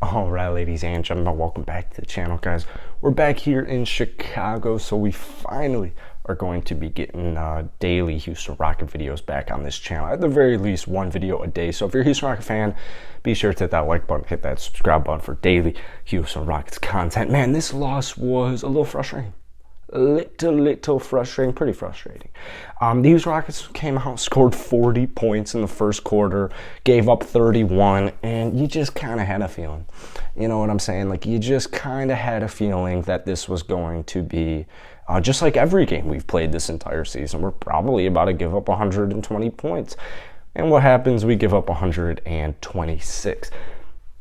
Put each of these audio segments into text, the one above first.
Alright, ladies and gentlemen, welcome back to the channel, guys. We're back here in Chicago, so we finally are going to be getting daily Houston Rocket videos back on this channel. At the very least, one video a day. So if you're a Houston Rocket fan, be sure to hit that like button, hit that subscribe button for daily Houston Rockets content. Man, this loss was a little frustrating. Little frustrating, pretty frustrating. The Houston Rockets came out, scored 40 points in the first quarter, gave up 31, and you just kind of had a feeling. You know what I'm saying? Like, you just kind of had a feeling that this was going to be, just like every game we've played this entire season, we're probably about to give up 120 points. And what happens? We give up 126.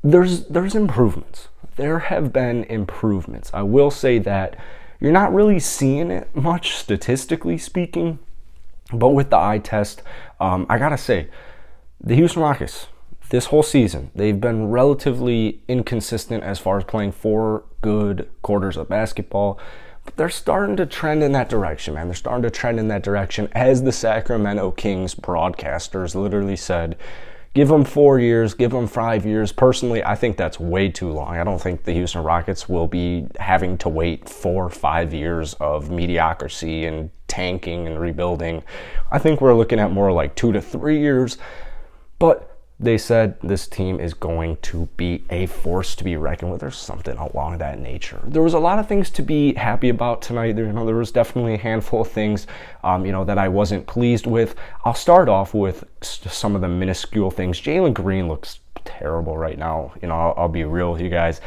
There's improvements. There have been improvements. I will say that you're not really seeing it much, statistically speaking, but with the eye test, I gotta say, the Houston Rockets, this whole season, they've been relatively inconsistent as far as playing 4 good quarters of basketball, but they're starting to trend in that direction, man. They're starting to trend in that direction, as the Sacramento Kings broadcasters literally said. Give them 4 years, give them 5 years. Personally, I think that's way too long. I don't think the Houston Rockets will be having to wait 4 or 5 years of mediocrity and tanking and rebuilding. I think we're looking at more like 2 to 3 years. But they said this team is going to be a force to be reckoned with, or something along that nature. There was a lot of things to be happy about tonight. There was definitely a handful of things, that I wasn't pleased with. I'll start off with some of the minuscule things. Jalen Green looks terrible right now. I'll be real with you guys.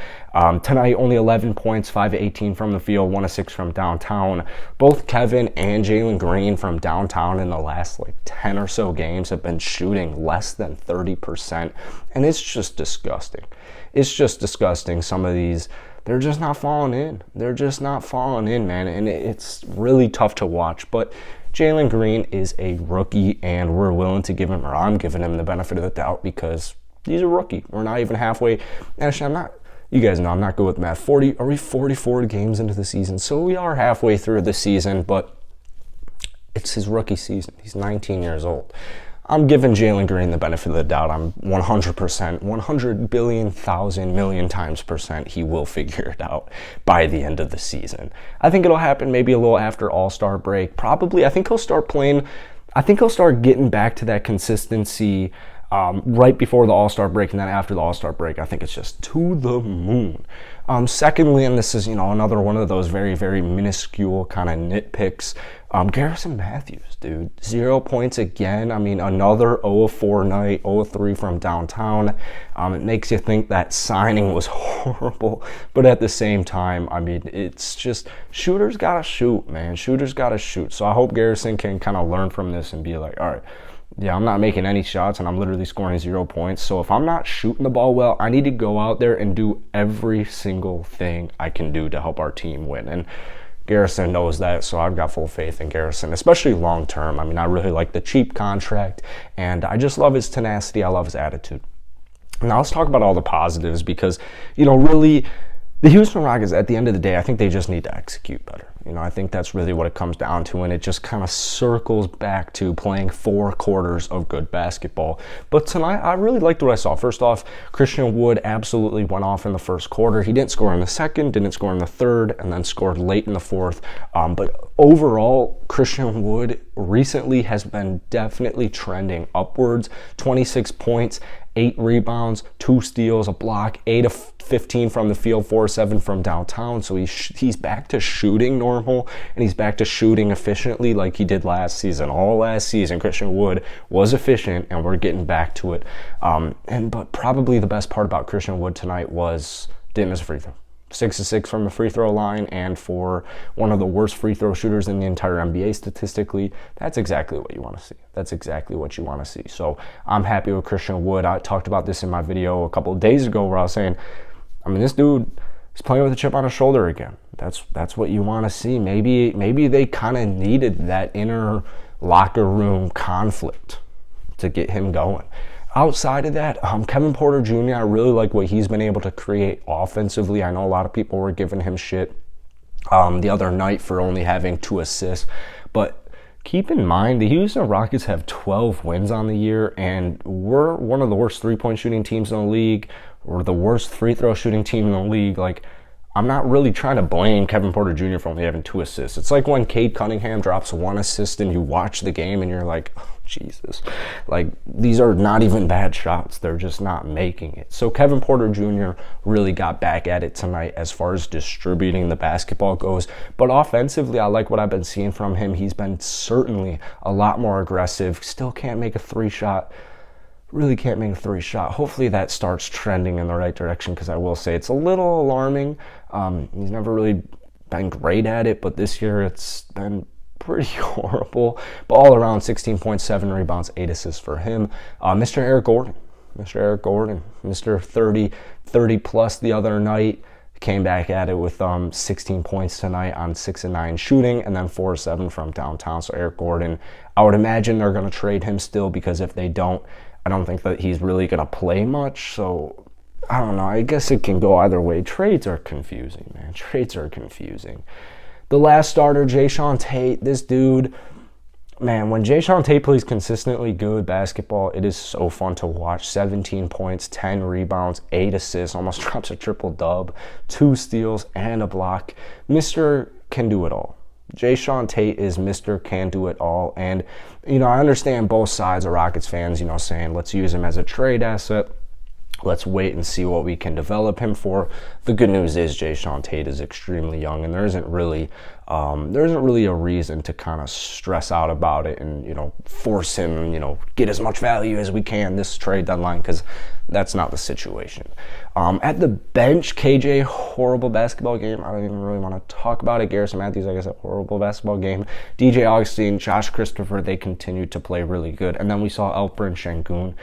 Tonight, only 11 points, 5 of 18 from the field, 1 of 6 from downtown. Both Kevin and Jalen Green from downtown in the last 10 or so games have been shooting less than 30%, and it's just disgusting. It's just disgusting. Some of these, they're just not falling in. They're just not falling in, man, and it's really tough to watch. But Jalen Green is a rookie, and we're willing to give him, or I'm giving him, the benefit of the doubt, because he's a rookie. We're not even halfway. Actually, you guys know I'm not good with math. Are we 44 games into the season? So we are halfway through the season, but it's his rookie season. He's 19 years old. I'm giving Jalen Green the benefit of the doubt. I'm 100%, 100 billion, thousand, million times percent he will figure it out by the end of the season. I think it'll happen maybe a little after All-Star break. Probably, I think he'll start playing. I think he'll start getting back to that consistency right before the All-Star break, and then after the All-Star break, I think it's just to the moon. Secondly, and this is, another one of those very, very minuscule kind of nitpicks, Garrison Matthews, dude. 0 points again. I mean, another 0 of 4 night, 0 of 3 from downtown. It makes you think that signing was horrible, but at the same time, I mean, it's just, shooters gotta shoot, man. Shooters gotta shoot. So I hope Garrison can kind of learn from this and be like, all right, yeah, I'm not making any shots and I'm literally scoring 0 points. So if I'm not shooting the ball well, I need to go out there and do every single thing I can do to help our team win. And Garrison knows that, so I've got full faith in Garrison, especially long term. I mean, I really like the cheap contract, and I just love his tenacity. I love his attitude. Now let's talk about all the positives, because, really, the Houston Rockets, at the end of the day, I think they just need to execute better. I think that's really what it comes down to, and it just kind of circles back to playing 4 quarters of good basketball. But tonight, I really liked what I saw. First off, Christian Wood absolutely went off in the first quarter. He didn't score in the second, didn't score in the third, and then scored late in the fourth. But overall, Christian Wood recently has been definitely trending upwards. 26 points, 8 rebounds, 2 steals, a block, 8 of 15 from the field, 4 of 7 from downtown. So he's back to shooting normal, and he's back to shooting efficiently like he did last season. All last season, Christian Wood was efficient, and we're getting back to it. But probably the best part about Christian Wood tonight was didn't miss a free throw. 6 of 6 from the free throw line, and for one of the worst free throw shooters in the entire NBA statistically, that's exactly what you want to see. That's exactly what you want to see. So I'm happy with Christian Wood. I talked about this in my video a couple of days ago where I was saying, this dude is playing with a chip on his shoulder again. That's what you want to see. Maybe they kind of needed that inner locker room conflict to get him going. Outside of that, Kevin Porter Jr., I really like what he's been able to create offensively. I know a lot of people were giving him shit the other night for only having 2 assists, but keep in mind, the Houston Rockets have 12 wins on the year, and we're one of the worst three-point shooting teams in the league. we're the worst free throw shooting team in the league. Like, I'm not really trying to blame Kevin Porter Jr. for only having 2 assists. It's like when Cade Cunningham drops 1 assist and you watch the game and you're like, oh, Jesus. Like, these are not even bad shots. They're just not making it. So Kevin Porter Jr. really got back at it tonight as far as distributing the basketball goes. But offensively, I like what I've been seeing from him. He's been certainly a lot more aggressive. Still can't make a 3-shot. Really can't make a 3-shot. Hopefully that starts trending in the right direction, because I will say it's a little alarming. He's never really been great at it, but this year it's been pretty horrible. But all around, 16 points, 7 rebounds, 8 assists for him. Mr. Eric Gordon, Mr. 30 plus the other night, came back at it with 16 points tonight on 6 and 9 shooting, and then 4 or 7 from downtown. So Eric Gordon, I would imagine they're going to trade him still, because if they don't, I don't think that he's really going to play much. So I don't know. I guess it can go either way. Trades are confusing, man. Trades are confusing. The last starter, Jayshawn Tate, this dude, man, when Jayshawn Tate plays consistently good basketball, it is so fun to watch. 17 points, 10 rebounds, 8 assists, almost drops a triple-dub, 2 steals, and a block. Mr. can do it all. Jayshawn Tate is Mr. Can Do It All. And, you know, I understand both sides of Rockets fans, you know, saying let's use him as a trade asset. Let's wait and see what we can develop him for. The good news is Jayshawn Tate is extremely young, and there isn't really a reason to kind of stress out about it and, you know, force him, you know, get as much value as we can this trade deadline, because that's not the situation. At the bench, KJ, horrible basketball game. I don't even really want to talk about it. Garrison Matthews, I guess, a horrible basketball game. DJ Augustine, Josh Christopher, they continued to play really good. And then we saw Alperen Şengün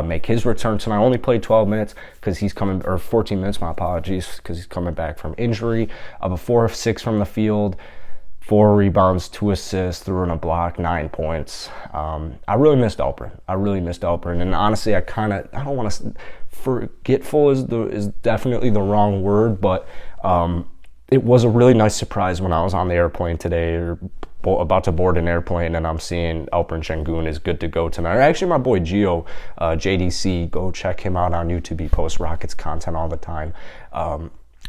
make his return tonight. Only played 12 minutes because he's coming, or 14 minutes, my apologies, because he's coming back from injury. But 4 of 6 from the field. 4 rebounds, 2 assists, threw in a block, 9 points. I really missed Alperen. And honestly, I don't want to, forgetful is definitely the wrong word, but it was a really nice surprise when I was on the airplane today, or about to board an airplane, and I'm seeing Alperen Şengün is good to go tonight. Or actually, my boy Gio, JDC, go check him out on YouTube. He posts Rockets content all the time.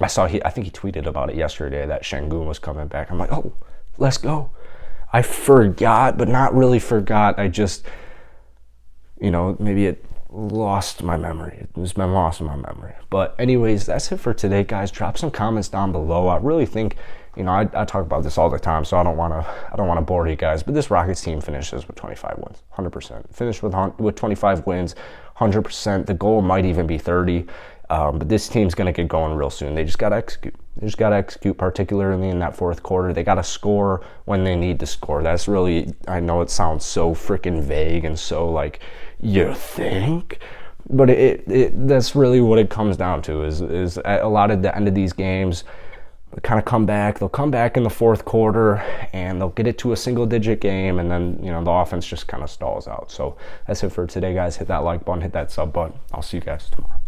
I think he tweeted about it yesterday that Şengün was coming back. I'm like, oh, let's go. I forgot, but not really forgot. I just, you know, maybe it lost my memory. It's been lost in my memory. But anyways, that's it for today, guys. Drop some comments down below. I really think, you know, I talk about this all the time, so I don't want to bore you guys. But this Rockets team finishes with 25 wins, 100%. Finish with 25 wins, 100%. The goal might even be 30. But this team's going to get going real soon. They just got to execute. Particularly in that fourth quarter. They got to score when they need to score. That's really, I know it sounds so freaking vague and so like, you think? But that's really what it comes down to is at a lot of the end of these games, they kind of come back. They'll come back in the fourth quarter and they'll get it to a single-digit game, and then, you know, the offense just kind of stalls out. So that's it for today, guys. Hit that like button, hit that sub button. I'll see you guys tomorrow.